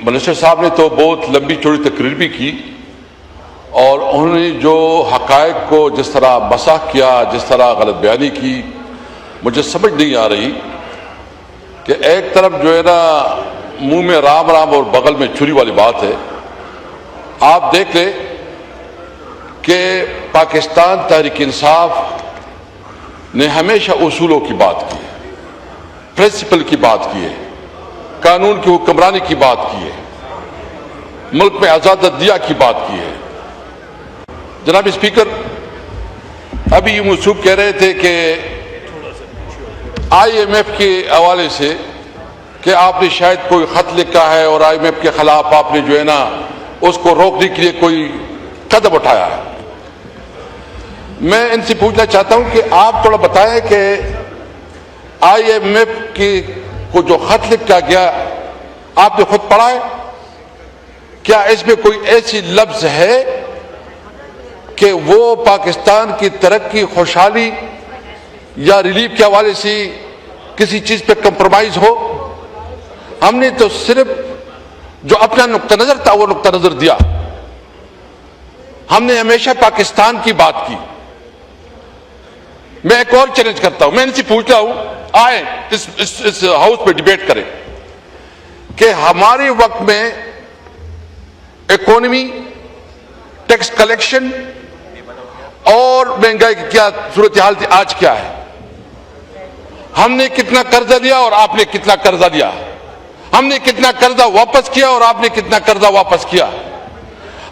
Minister صاحب نے تو بہت لمبی چوڑی تقریر بھی کی اور انہوں نے جو حقائق کو جس طرح مسح کیا، جس طرح غلط بیانی کی، مجھے سمجھ نہیں آ رہی کہ ایک طرف جو ہے نا منہ میں رام رام اور بغل میں چھری والی بات ہے۔ آپ دیکھ لیں کہ پاکستان تحریک انصاف نے ہمیشہ اصولوں کی بات کی ہے، پرنسپل کی بات کی ہے، قانون کی حکمرانی کی بات کی ہے، ملک میں آزاد عدلیہ کی بات کی ہے۔ جناب اسپیکر، ابھی یہ منسوب کہہ رہے تھے کہ آئی ایم ایف کے حوالے سے کہ آپ نے شاید کوئی خط لکھا ہے اور آئی ایم ایف کے خلاف آپ نے جو ہے نا اس کو روکنے کے لیے کوئی قدم اٹھایا ہے۔ میں ان سے پوچھنا چاہتا ہوں کہ آپ تھوڑا بتائیں کہ آئی ایم ایف کو جو خط لکھا گیا آپ نے خود پڑھا ہے؟ کیا اس میں کوئی ایسی لفظ ہے کہ وہ پاکستان کی ترقی، خوشحالی یا ریلیف کے حوالے سے کسی چیز پہ کمپرومائز ہو؟ ہم نے تو صرف جو اپنا نقطہ نظر تھا وہ نقطہ نظر دیا۔ ہم نے ہمیشہ پاکستان کی بات کی۔ میں ایک اور چیلنج کرتا ہوں، میں ان سے پوچھتا ہوں، آئیں اس ہاؤس پہ ڈیبیٹ کریں کہ ہمارے وقت میں اکانومی، ٹیکس کلیکشن اور مہنگائی کی کیا صورتحال تھی، آج کیا ہے؟ ہم نے کتنا قرضہ لیا اور آپ نے کتنا قرضہ لیا؟ ہم نے کتنا قرضہ واپس کیا اور آپ نے کتنا قرضہ واپس کیا؟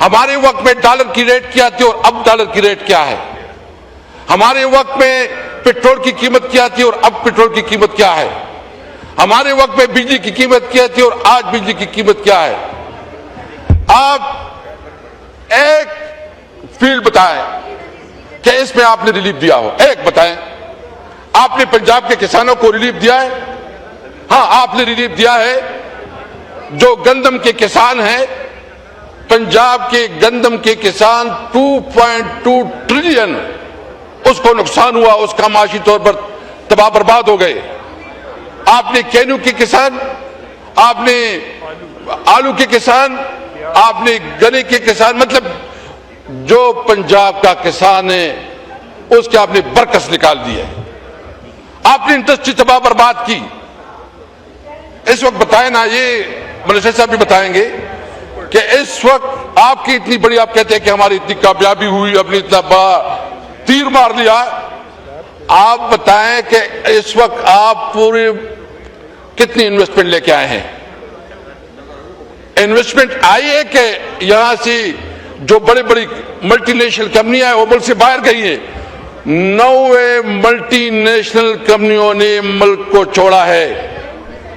ہمارے وقت میں ڈالر کی ریٹ کیا تھی اور اب ڈالر کی ریٹ کیا ہے؟ ہمارے وقت میں پیٹرول کی قیمت کیا تھی اور اب پیٹرول کی قیمت کیا ہے؟ ہمارے وقت میں بجلی کی قیمت کیا تھی اور آج بجلی کی قیمت کیا ہے؟ آپ ایک فیلڈ بتائیں کہ اس میں آپ نے ریلیف دیا ہو، ایک بتائیں۔ آپ نے پنجاب کے کسانوں کو ریلیف دیا ہے؟ ہاں، آپ نے ریلیف دیا ہے۔ جو گندم کے کسان ہیں، پنجاب کے گندم کے کسان 2.2 ٹریلین اس کو نقصان ہوا، اس کا معاشی طور پر تباہ برباد ہو گئے۔ آپ نے کینو کے کسان، آپ نے آلو کے کسان، آپ نے گنے کے کسان، مطلب جو پنجاب کا کسان ہے اس کے آپ نے برکس نکال دی ہے۔ آپ نے انڈسٹری تباہ برباد کی۔ اس وقت بتائیں نا، یہ منسٹر صاحب بھی بتائیں گے کہ اس وقت آپ کی اتنی بڑی، آپ کہتے ہیں کہ ہماری اتنی کامیابی ہوئی، اپنی اتنا بڑا تیر مار لیا۔ آپ بتائیں کہ اس وقت آپ پورے کتنی انویسٹمنٹ لے کے آئے ہیں؟ انویسٹمنٹ آئی ہے کہ یہاں سے جو بڑی بڑی ملٹی نیشنل کمپنیاں ہیں وہ ملک سے باہر گئی ہیں؟ 90 ملٹی نیشنل کمپنیوں نے ملک کو چھوڑا ہے۔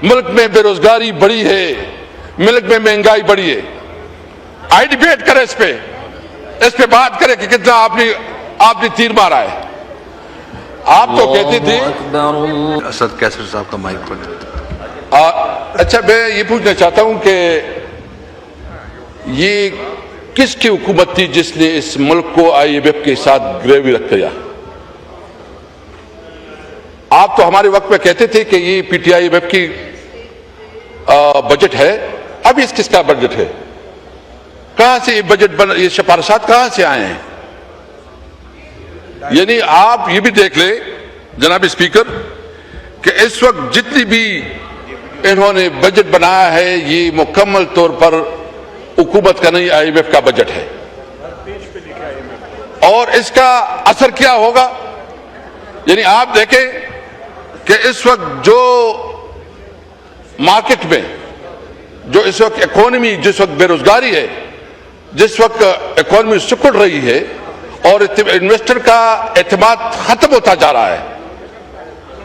ملک میں بے روزگاری بڑھی ہے، ملک میں مہنگائی بڑھی ہے۔ آئی ڈیبیٹ کریں اس پہ بات کریں کہ کتنا آپ نے تیر مارا ہے۔ آپ تو کہتے تھے اسد کیسر صاحب کا مائک کھول۔ اچھا، میں یہ پوچھنا چاہتا ہوں کہ یہ کس کی حکومت تھی جس نے اس ملک کو آئی ایم ایف کے ساتھ گریوی رکھ دیا؟ آپ تو ہمارے وقت میں کہتے تھے کہ یہ P T I M F کی بجٹ ہے، اب اس کس کا بجٹ ہے؟ کہاں سے یہ بجٹ یہ سفارشات کہاں سے آئے ہیں؟ یعنی آپ یہ بھی دیکھ لیں جناب اسپیکر کہ اس وقت جتنی بھی انہوں نے بجٹ بنایا ہے یہ مکمل طور پر حکومت کا نہیں، آئی ایم ایف کا بجٹ ہے۔ اور اس کا اثر کیا ہوگا؟ یعنی آپ دیکھیں کہ اس وقت جو مارکیٹ میں جو اس وقت اکانومی، جس وقت بے روزگاری ہے، جس وقت اکانومی سکڑ رہی ہے اور انویسٹر کا اعتماد ختم ہوتا جا رہا ہے،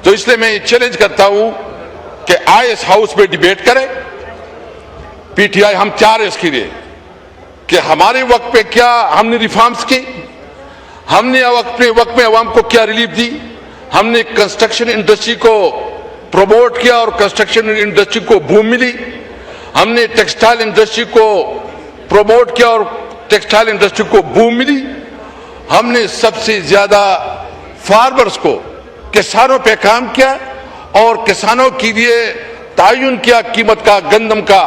تو اس لیے میں یہ چیلنج کرتا ہوں کہ آئے اس ہاؤس میں ڈیبیٹ کریں۔ پی ٹی آئی ہم تیار ہیں اس کے لیے کہ ہمارے وقت پہ کیا ہم نے ریفارمز کی، ہم نے اپنے وقت میں عوام کو کیا ریلیف دی، ہم نے کنسٹرکشن انڈسٹری کو پروموٹ کیا اور کنسٹرکشن انڈسٹری کو بوم ملی، ہم نے ٹیکسٹائل انڈسٹری کو پروموٹ کیا اور ٹیکسٹائل انڈسٹری کو بوم ملی، ہم نے سب سے زیادہ فارمرز کو، کسانوں پہ کام کیا اور کسانوں کے لیے تعین کیا قیمت کا، گندم کا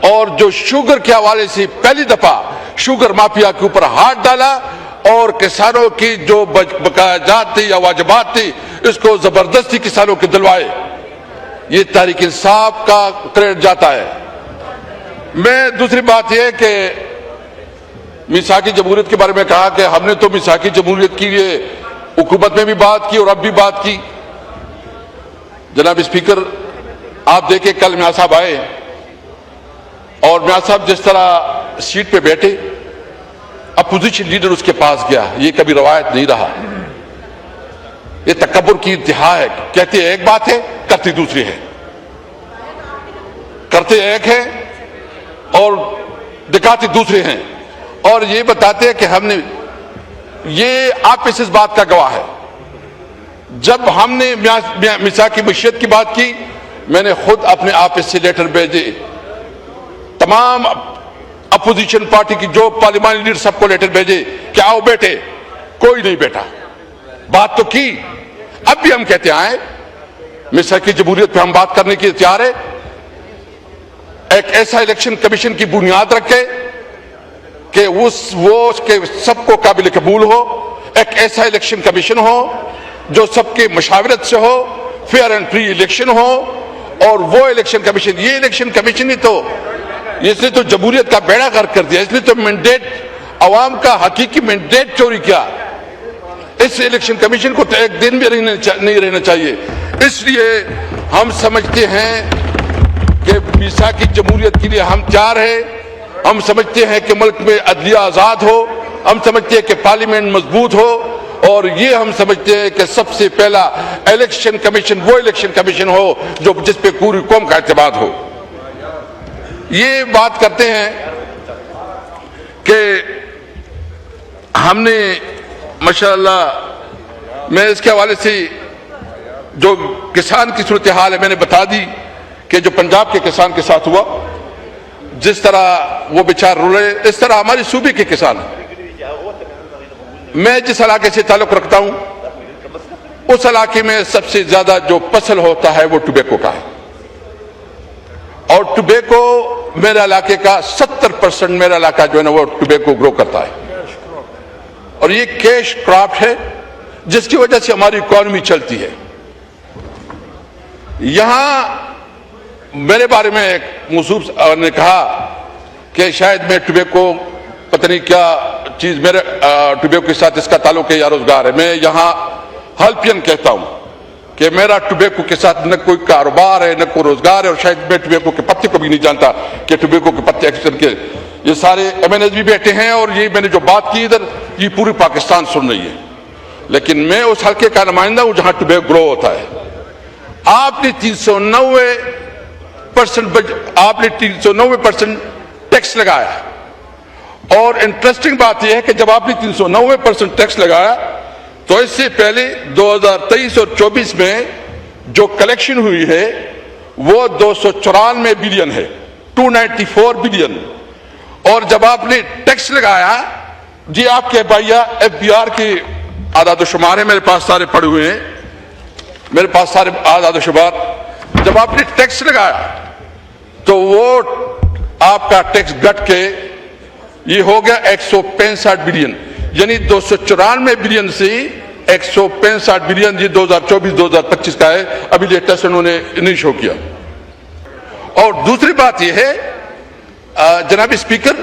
اور جو شوگر کے حوالے سے پہلی دفعہ شوگر مافیا کے اوپر ہاتھ ڈالا اور کسانوں کی جو بقایات تھی یا واجبات تھی اس کو زبردستی کسانوں کے دلوائے، یہ تحریک انصاف کا کریڈٹ جاتا ہے۔ میں دوسری بات یہ کہ میثاقی جمہوریت کے بارے میں کہا کہ ہم نے تو میثاقی جمہوریت کی لیے حکومت میں بھی بات کی اور اب بھی بات کی۔ جناب اسپیکر، آپ دیکھیں کل میاں صاحب آئے اور میاں صاحب جس طرح سیٹ پہ بیٹھے اپوزیشن لیڈر اس کے پاس گیا، یہ کبھی روایت نہیں رہا، یہ تکبر کی انتہا ہے۔ کہتے ایک بات ہے کرتی دوسری ہے، کرتے ایک ہے اور دکھاتے دوسرے ہیں، اور یہ بتاتے ہیں کہ ہم نے، یہ آپ اس بات کا گواہ ہے۔ جب ہم نے میثاقی معیشت کی بات کی، میں نے خود اپنے آفس سے لیٹر بھیجے، تمام اپوزیشن پارٹی کی جو پارلیمانی لیڈر سب کو لیٹر بھیجے کہ آؤ بیٹھے، کوئی نہیں بیٹھا، بات تو کی۔ اب بھی ہم کہتے آئے میثاقی جمہوریت پہ ہم بات کرنے کی تیار ہے، ایک ایسا الیکشن کمیشن کی بنیاد رکھے کہ وہ سب کو قابل قبول ہو، ایک ایسا الیکشن کمیشن ہو جو سب کے مشاورت سے ہو، فیئر اینڈ فری الیکشن ہو، اور وہ الیکشن کمیشن، یہ الیکشن کمیشن ہی تو، اس نے تو جمہوریت کا بیڑا غرق کر دیا، اس نے تو مینڈیٹ، عوام کا حقیقی مینڈیٹ چوری کیا۔ اس الیکشن کمیشن کو تو ایک دن بھی نہیں رہنا چاہیے۔ اس لیے ہم سمجھتے ہیں کہ میثاقی جمہوریت کے لیے ہم تیار ہیں، ہم سمجھتے ہیں کہ ملک میں عدلیہ آزاد ہو، ہم سمجھتے ہیں کہ پارلیمنٹ مضبوط ہو، اور یہ ہم سمجھتے ہیں کہ سب سے پہلا الیکشن کمیشن وہ الیکشن کمیشن ہو جس پہ پوری قوم کا اعتماد ہو۔ یہ بات کرتے ہیں کہ ہم نے ماشاءاللہ، میں اس کے حوالے سے جو کسان کی صورتحال ہے میں نے بتا دی کہ جو پنجاب کے کسان کے ساتھ ہوا، جس طرح وہ بیچار رولے، اس طرح ہمارے صوبے کے کسان ہیں۔ میں جس علاقے سے تعلق رکھتا ہوں اس علاقے میں سب سے زیادہ جو فصل ہوتا ہے وہ ٹوبیکو کا ہے، اور ٹوبیکو میرے علاقے کا 70% میرا علاقہ جو ہے نا وہ ٹوبیکو گرو کرتا ہے، اور یہ کیش کراپ ہے جس کی وجہ سے ہماری اکانومی چلتی ہے۔ یہاں میرے بارے میں ایک موصوف نے کہا کہ شاید میں ٹوبیکو پتہ نہیں کیا چیز، میرے ٹوبیکو کے ساتھ اس کا تعلق ہے یا روزگار ہے۔ میں یہاں ہلپین کہتا ہوں کہ میرا ٹوبیکو کے ساتھ نہ کوئی کاروبار ہے نہ کوئی روزگار ہے، اور شاید میں ٹوبیکو کے پتے کو بھی نہیں جانتا کہ ٹوبیکو کے پتے ایکشن کے۔ یہ سارے ایم این ایس بھی بیٹھے ہیں، اور یہ میں نے جو بات کی ادھر یہ پوری پاکستان سن رہی ہے، لیکن میں اس حلقے کا نمائندہ ہوں جہاں ٹوبیکو گرو ہوتا ہے۔ آپ نے 390% ٹیکس لگایا، اور انٹرسٹنگ بات یہ ہے کہ جب آپ نے 390% ٹیکس لگایا تو اس سے پہلے 2023 اور 24 میں جو کلیکشن ہوئی ہے وہ 294 بلین ہے، 294 بلین، اور جب آپ نے ٹیکس لگایا، جی آپ کے بھائیا ایف بی آر کے اعداد و شمار ہیں، میرے پاس سارے پڑے ہوئے ہیں، میرے پاس سارے اعداد و شمار، جب آپ نے ٹیکس لگایا تو وہ آپ کا ٹیکس گٹ کے یہ ہو گیا 165 بلین، یعنی 294 بلین سے 165 بلین، یہ 2024-2025 کا ہے، ابھی لیٹسٹ انہوں نے نہیں شو کیا۔ اور دوسری بات یہ ہے جناب اسپیکر،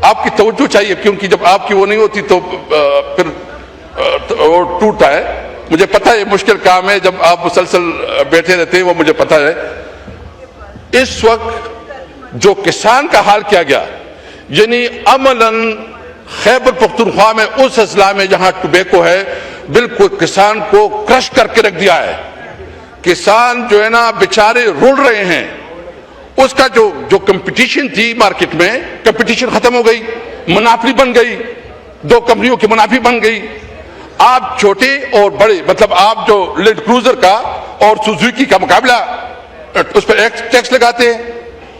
آپ کی توجہ چاہیے، کیونکہ جب آپ کی وہ نہیں ہوتی تو پھر وہ ٹوٹتا ہے۔ مجھے پتہ ہے یہ مشکل کام ہے، جب آپ مسلسل بیٹھے رہتے ہیں وہ مجھے پتہ ہے۔ اس وقت جو کسان کا حال کیا گیا، یعنی عملاً خیبر پختونخوا میں اس اضلاع میں جہاں ٹوبیکو ہے بالکل کسان کو کرش کر کے رکھ دیا ہے، کسان جو ہے نا بیچارے رول رہے ہیں۔ اس کا جو کمپٹیشن تھی مارکیٹ میں، کمپٹیشن ختم ہو گئی، منافی بن گئی، دو کمپنیوں کی منافی بن گئی۔ آپ چھوٹے اور بڑے، مطلب آپ جو لینڈ کروزر کا اور سوزوکی کا مقابلہ، اس پر ایک ٹیکس لگاتے ہیں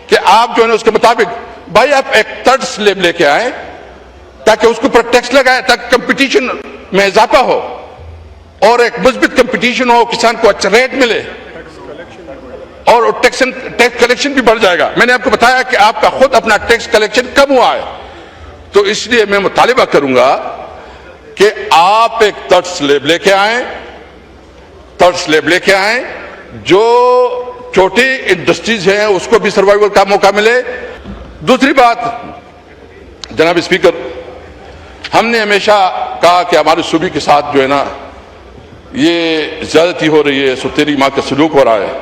کہ آپ جو ہے نا اس کے مطابق، بھائی آپ ایک تھرڈ سلیب لے کے آئیں تاکہ اس کے اوپر ٹیکس لگائے، تاکہ کمپٹیشن میں اضافہ ہو اور ایک مثبت کمپٹیشن ہو، کسان کو اچھا ریٹ ملے۔ اور ٹیکس کلیکشن بھی بڑھ جائے گا. میں نے آپ کو بتایا کہ آپ کا خود اپنا ٹیکس کلیکشن کم ہوا ہے. تو اس لیے میں مطالبہ کروں گا کہ آپ ایک تھرڈ سلیب لے کے آئیں, جو چھوٹی انڈسٹریز ہیں اس کو بھی سروائیول کا موقع ملے. دوسری بات جناب اسپیکر, ہم نے ہمیشہ کہا کہ ہمارے صوبے کے ساتھ جو ہے نا یہ زیادتی ہو رہی ہے, ستیری ماں کا سلوک ہو رہا ہے.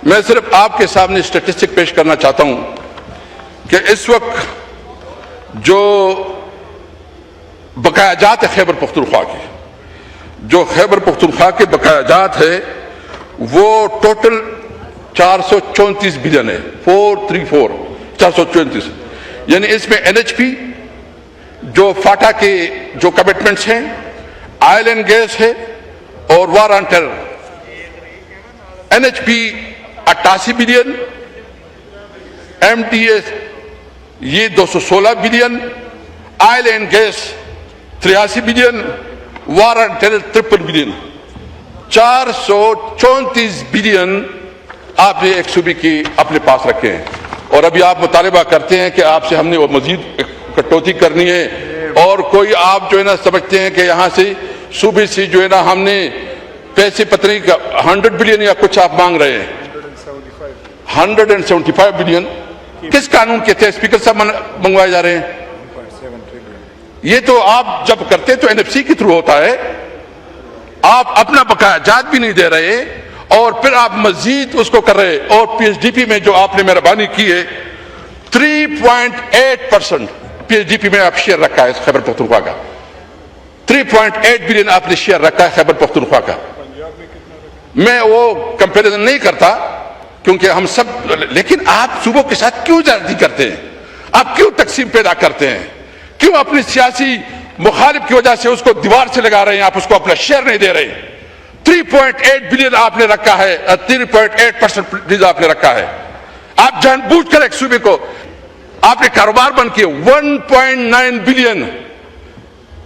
میں صرف آپ کے سامنے اسٹیٹسٹک پیش کرنا چاہتا ہوں کہ اس وقت جو بقایا جات ہے خیبر پختونخوا کے, جو خیبر پختونخوا کے بقایا جات ہے وہ ٹوٹل 434 بلین ہے. 434 یعنی اس میں NHP, جو فاٹا کے جو کمٹمنٹس ہیں, آئل اینڈ گیس ہے اور war on terror. NHP 88 billion, MTS یہ 216 billion, oil and gas 83 billion, war on terror 53 billion. 434 billion آپ نے ایک صوبے کی اپنے پاس رکھے ہیں. اور ابھی آپ مطالبہ کرتے ہیں کہ آپ سے ہم نے وہ مزید کٹوتی کرنی ہے, اور کوئی آپ جو ہے نا سمجھتے ہیں کہ یہاں سے صوبے سے جو ہے نا ہم نے پیسے پتری کا 100 بلین یا کچھ آپ مانگ رہے ہیں. 175 بلین کس قانون کے تحت اسپیکر صاحب منگوائے جا رہے ہیں؟ یہ تو آپ جب کرتے تو NFC کے تھرو ہوتا ہے. آپ اپنا بقایا جات بھی نہیں دے رہے اور پھر آپ مزید اس کو کر رہے. اور PSDP میں جو آپ نے مہربانی کی ہے 3.8% PSDP میں آپ شیئر رکھا ہے خیبر پختونخوا کا. 3.8 بلین آپ نے شیئر رکھا ہے خیبر پختونخوا کا. میں وہ کمپیریزن نہیں کرتا کیونکہ ہم سب, لیکن آپ صوبوں کے ساتھ کیوں زیادتی کرتے ہیں؟ آپ کیوں تقسیم پیدا کرتے ہیں؟ کیوں اپنی سیاسی مخالف کی وجہ سے اس کو دیوار سے لگا رہے ہیں؟ آپ اس کو اپنا شیئر نہیں دے رہے. 3.8 بلین آپ نے رکھا ہے, 3.8% آپ نے رکھا ہے. آپ جان بوجھ کر ایک صوبے کو آپ نے کاروبار بند کیا. 1.9 بلین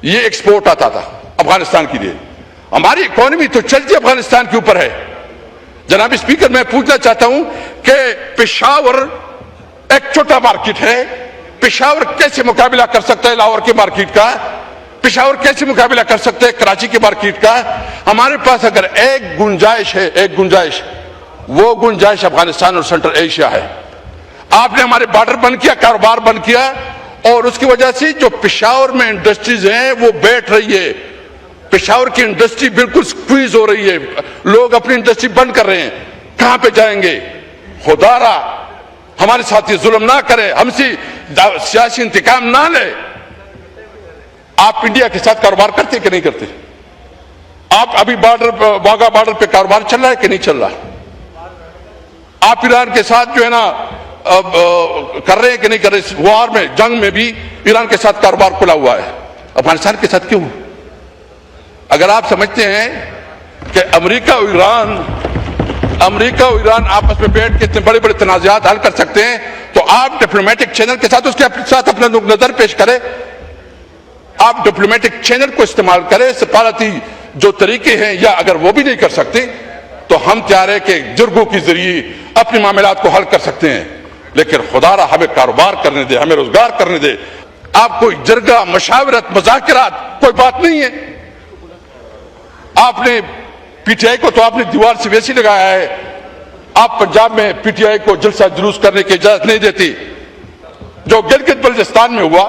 یہ ایکسپورٹ آتا تھا افغانستان کے لیے. ہماری اکانومی تو چلتی افغانستان کے اوپر ہے. جناب اسپیکر, میں پوچھنا چاہتا ہوں کہ پشاور ایک چھوٹا مارکیٹ ہے, پشاور کیسے مقابلہ کر سکتا ہے لاہور کے مارکیٹ کا؟ پشاور کیسے مقابلہ کر سکتے ہیں کراچی کے مارکیٹ کا؟ ہمارے پاس اگر ایک گنجائش ہے, ایک گنجائش, وہ گنجائش افغانستان اور سینٹرل ایشیا ہے. آپ نے ہمارے بارڈر بند کیا, کاروبار بند کیا, اور اس کی وجہ سے جو پشاور میں انڈسٹریز ہیں وہ بیٹھ رہی ہے. پشاور کی انڈسٹری بالکل سکویز ہو رہی ہے. لوگ اپنی انڈسٹری بند کر رہے ہیں. کہاں پہ جائیں گے؟ خدا را ہمارے ساتھ یہ ظلم نہ کرے, ہم سے سیاسی انتقام نہ لے. آپ انڈیا کے ساتھ کاروبار کرتے کہ نہیں کرتے؟ آپ ابھی واگا بارڈر پہ کاروبار چل رہا ہے کہ نہیں چل رہا؟ آپ ایران کے ساتھ جو ہے نا کر رہے ہیں کہ نہیں کر رہے؟ وار میں, جنگ میں بھی ایران کے ساتھ کاروبار کھلا ہوا ہے. افغانستان کے ساتھ کیوں؟ اگر آپ سمجھتے ہیں کہ امریکہ اور ایران آپس میں بیٹھ کے اتنے بڑے بڑے تنازعات حل کر سکتے ہیں تو آپ ڈپلومیٹک چینل کے ساتھ اس کے ساتھ اپنا نظر پیش کریں. آپ ڈپلومیٹک چینل کو استعمال کریں. سفارتی جو طریقے ہیں, یا اگر وہ بھی نہیں کر سکتے تو ہم تیار ہیں کہ جرگوں کے ذریعے اپنے معاملات کو حل کر سکتے ہیں. لیکن خدا را ہمیں کاروبار کرنے دے, ہمیں روزگار کرنے دے. آپ کوئی جرگہ, مشاورت, مذاکرات کوئی بات نہیں ہے. آپ نے PTI کو تو آپ نے دیوار سے ویسے لگایا ہے. آپ پنجاب میں PTI کو جلسہ جلوس کرنے کی اجازت نہیں دیتی. جو گلگت بلتستان میں ہوا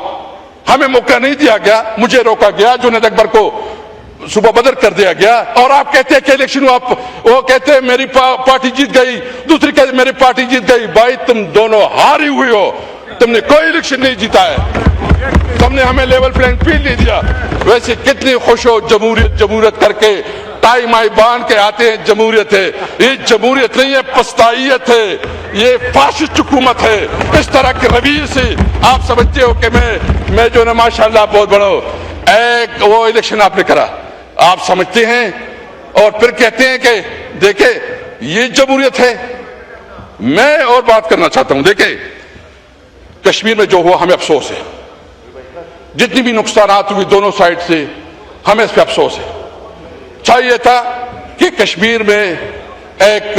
ہمیں موقع نہیں دیا گیا, مجھے روکا گیا, جنید اکبر کو صوبہ بدر کر دیا گیا. اور آپ کہتے ہیں کہ الیکشن وہ کہتے ہیں میری پارٹی جیت گئی, دوسری کہتے میری پارٹی جیت گئی. بھائی تم دونوں ہاری ہوئے ہو, تم نے کوئی الیکشن نہیں جیتا ہے, تم نے ہمیں لیول پلینگ فیلڈ نہیں دیا. ویسے کتنی خوش ہو جمہوریت کر کے, ٹائی مائی باندھ کے آتے ہیں جمہوریت ہے. یہ جمہوریت نہیں ہے, پستائیت ہے, یہ فاشسٹ حکومت ہے. اس طرح کے رویے سے آپ سمجھتے ہو کہ میں جو نا ماشاءاللہ بہت بڑا ہوں. ایک وہ الیکشن آپ نے کرا, آپ سمجھتے ہیں اور پھر کہتے ہیں کہ دیکھیں یہ جمہوریت ہے. میں اور بات کرنا چاہتا ہوں. دیکھیں کشمیر میں جو ہوا ہمیں افسوس ہے, جتنی بھی نقصانات ہوئی دونوں سائڈ سے ہمیں اس پہ افسوس ہے. چاہیے تھا کہ کشمیر میں ایک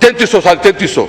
3300